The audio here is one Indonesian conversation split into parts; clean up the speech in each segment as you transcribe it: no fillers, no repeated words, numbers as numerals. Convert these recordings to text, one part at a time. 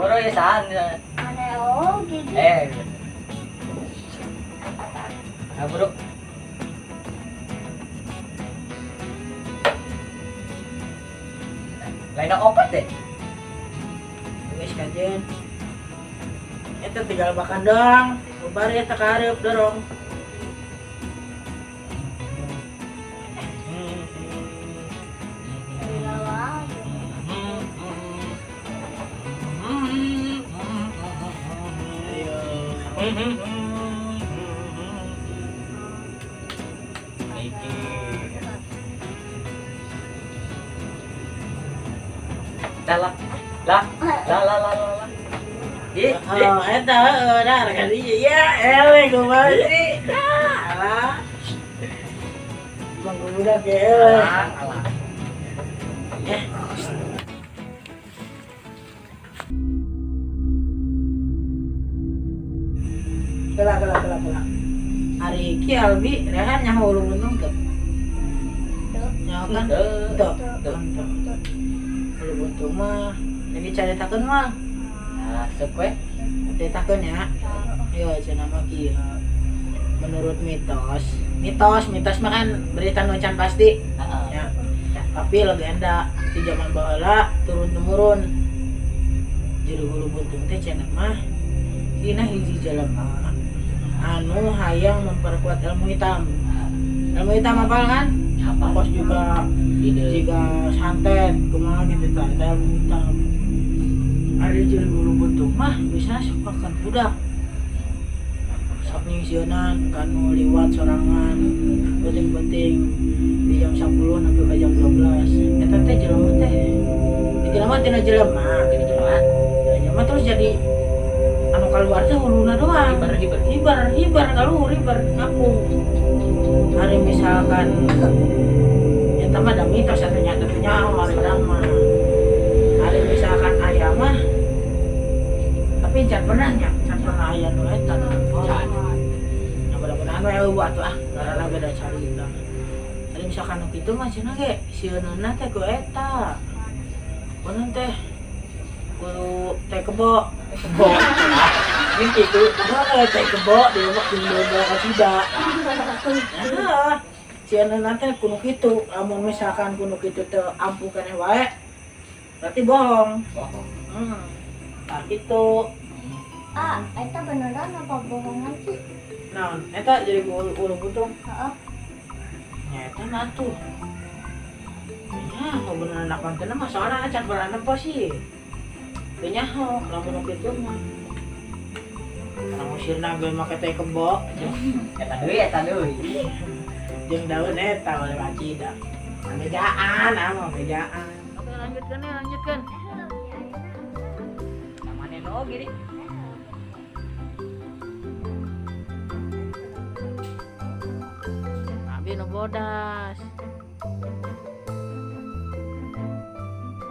Bro ya saan. Mana oh gitu. Nah, bro. Lain na opat deh. Guys kajen. Itu tinggal makan doang. Bubar ya takarep dorong. Lah. Oh, eta dah kali ya eleh kembali. Alah. Manggudak ke eleh. Alah. Kelak. Hari ki Albi rehan nyaho ulun untung tuh. Nyaho kan? Tuh. Ulun untung mah. Lagi cari takun mah. Nah, sekwe. Takun ya. Yo cenah mah kieu. Menurut mitos mah kan berita nu can pasti. Ya. Tapi legenda di zaman baheula turun temurun. Jadi hulu buntung teh cenah mah dina hiji jelema anu hayang memperkuat ilmu hitam. Ilmu hitam apal kan? Apa? Kos juga jika santet kumaha gitu tah ilmu hitam. Ari jadi hulu buntung mah bisa sukakan budak. Sok nyisieunan kanu liwat sorangan penting-penting di jam 10 sampai ke jam 12. Eta teh jelema teh. Dikira mah tina jelema, gini jelema. Jelema terus jadi anu keluar teh huluna doang. Hibar kaluhur ngapung. Hari misalkan eta mah da mitos atunya hari mah. Hari misalkan aya mah tapi can pernah aya nu eta. Nah, mudah-mudahan we eueuh atuh ngaranna beda carita. Hari misalkan nu kitu mah cenah ge sieunna teh ku eta. Kunaon teh? Ku teh kebo. Ini gitu, kalau teh kebo di rumah tinggal tidak. Nah, si nanti kuno gitu, amun misalkan kuno gitu teh ampukan wae, berarti bohong. Nah gitu. Eta beneran apa bohongan sih? Nah, eta jadi ulu butung. Heeh. Eta natuh. Ya, mau beneran nak konten mah soalnya acan berantem apa sih? Kayaknya lamun gitu mah. Karena musirna gue make teh kebo. Eta deui. Jeung daun eta oleh acida. Bejaan, bejaan. Oke, lanjutkan. Namanya no gini. Abi nu bodas.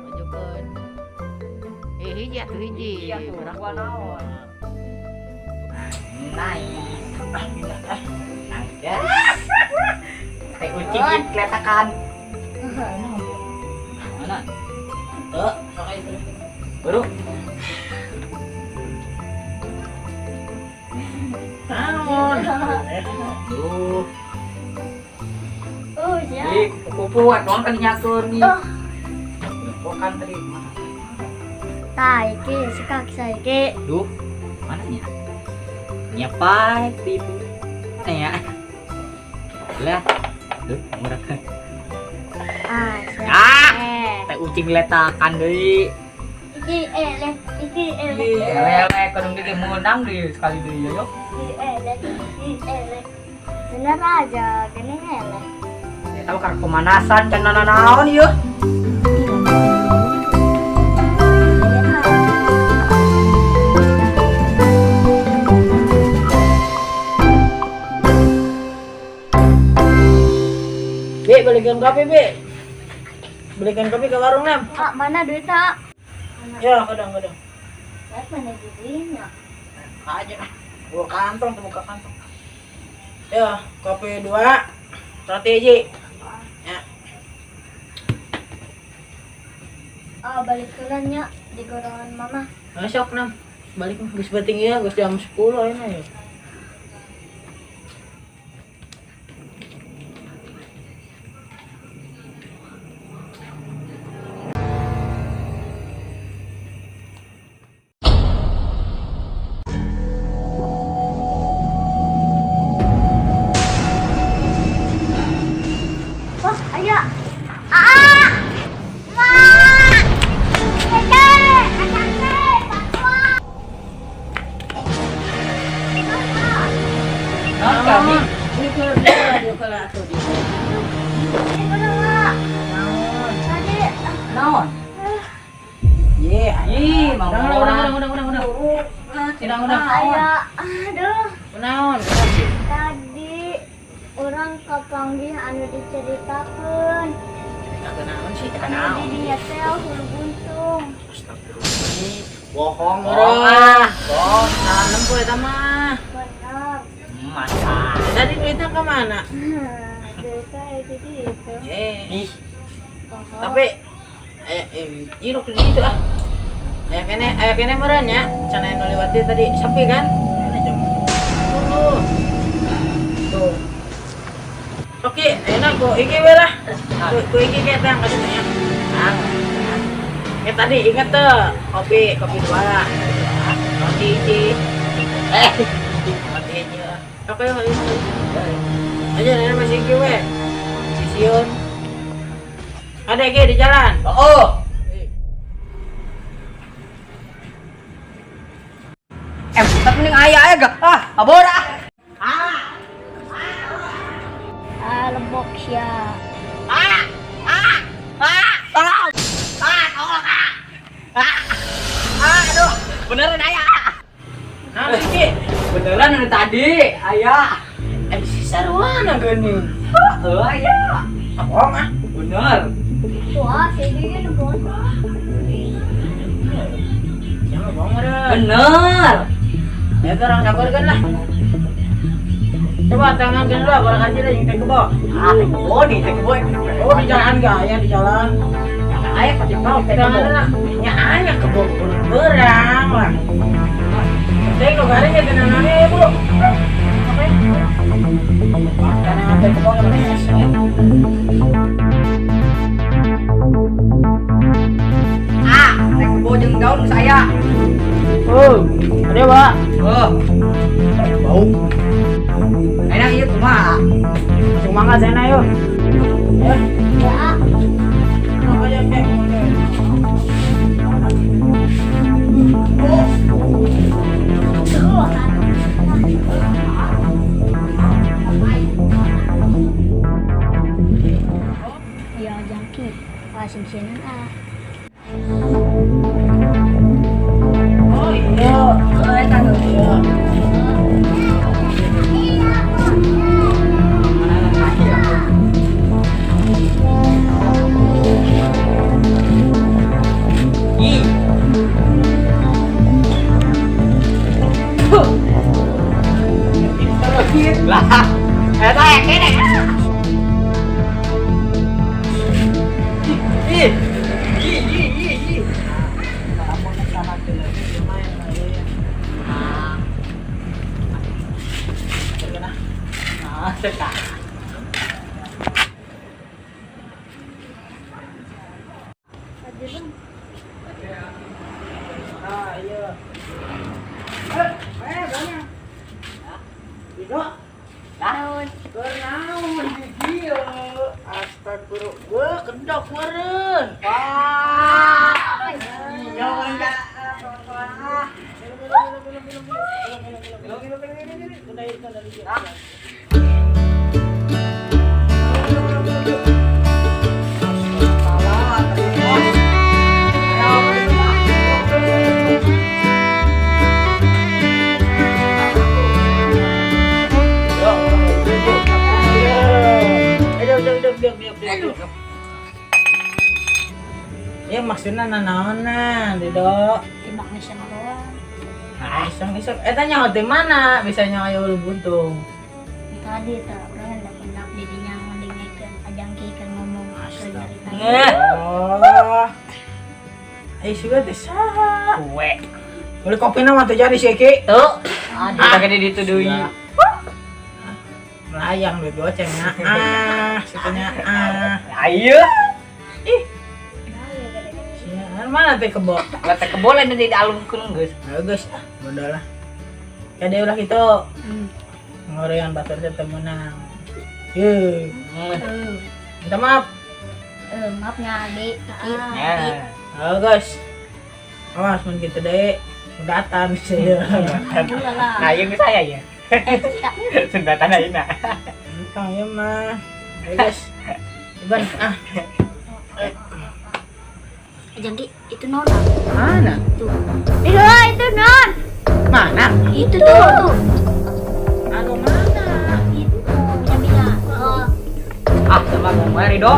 Majukeun. Hiji atuh hiji. Iya tuh, gua naon. Nice. Ya. Teh ucing keletakan. Mana? Tuh, pakai itu. Bro. Naon? Duh. Oh ya. Ih, kupuat doang kan nyakeun nih. Bukan tadi. Tah iki sikak saiki. Duh. Mana nya? Nyapai itu. Mana ya? Lah. Duh, murah kan. Teh ucing letakan deui. Iki eleh. Lele kadang dia menang di sekali deui yo. Iki eleh. Bener aja, gini eleh. Tahu kan pemanasan can naon ieu. Belikan kopi ke warung Nam. Mana duitnya? Ya, kadang. Mana duitnya? Aja nah. Buka kantong, buka kantong. Ya, kopi 2 strategi. Ya. Balik kelannya di gorongan mama. Besok nam balik geus penting ya, geus jam 10 ayeuna ya. Wah, ayo. Ah! Ma! Dede! Anaknya, Papa! Nah, kami ini kalau atuh di. Ini udah, Mak. Naon? Tadi, Naon? Ye, Ih, mau udah. Udah. ayah. Aduh. Naon? Tadi orang kapanggih anu diceritakan. Naon sih? Anu didinya teh hulu buntung. Bohong Bohong orang. Bohong, salah ku eta mah. Benar. Masa. Tadi duitnya ke mana? Desa itu gitu. Ih, tapi iruk di situ ah. Aya kene meureun nya. Can aya nu lewat dieu tadi sepi kan? Tuh. Oke, enak kok iki we lah. Ku iki ke teh angkat nya. Tadi inget tuh kopi dua. Roti hiji. Roti hiji. Oke, aja nenek masih kiwe. Siun. Ada ge di jalan. Oh. Tapi ning aya gak? Abora. Lembok sia. Aduh, beneran aya. Nah, iki Beneran dari tadi, aya. si sarwana geuning. Aya. Bohong ah. Bener. Wah, sini nu bodoh. Jangan bohong meureun. Bener. Ya orang sabarkeun lah. Coba tangan dulu lah, barang aja lah yang teh kebo. Di kebo. Oh, di jalan enggak? Ya di jalan. Aya pasti mau Jangan lah. Ya aya kebo berang lah. Teh kok gare ya tenanane, Bu. Oke. Karena ada kebo namanya. Kebo jeung daun saya. Oh, ada, Pak. Bau. Enak ieu kumaha? Cuma enggak sana yuk. Ya. Ya, Makanya kayak ya jangki. Pasim-sinan ah. Oh iya. Eta tuh. Iya. Lah, eta ya kene. Ih. Sekarang. Ah, iya. Banyak. Itu Naon? kenaun di dia. Astagfirullah. Wah, kendok meureun. Wah. Jangan enggak. Ya maksudnya nanaonan, Dedok. Timbak nisan doang. Nah, iseng-iseng. Eta nyaho teh mana? Bisa nyaho aya buntung. Tadi tak orang hendak hendak dirinya ngendengkeun ajangki kan ngomong cerita. Oh. Ai sudah teh saha? Kue. Beli kopi nama tuh jadi sih Ki. Tuh. Aduh, kagak dituduhi. Ya. Melayang duit gocengnya. Situnya Ayo. Sian mana teh kebo? Kata keboleh nanti dialungkeun geus. Ayo guys, bodoh lah. Kade ulah gitu. Ngorean batur teh teu meunang. Ye, minta maaf. Maafnya adik. Ya. Halo guys. Awas mun kitu deui. Sundatan sih. Nah, yang saya ya. Sundatan ayeuna. Entah ya mah. Ayo guys. Iban Jangki itu non. Mana? Tuh. Itu non. Mana? Itu tuh. Anu mana? Itu punya Bila. Ah, sama Bang Rido.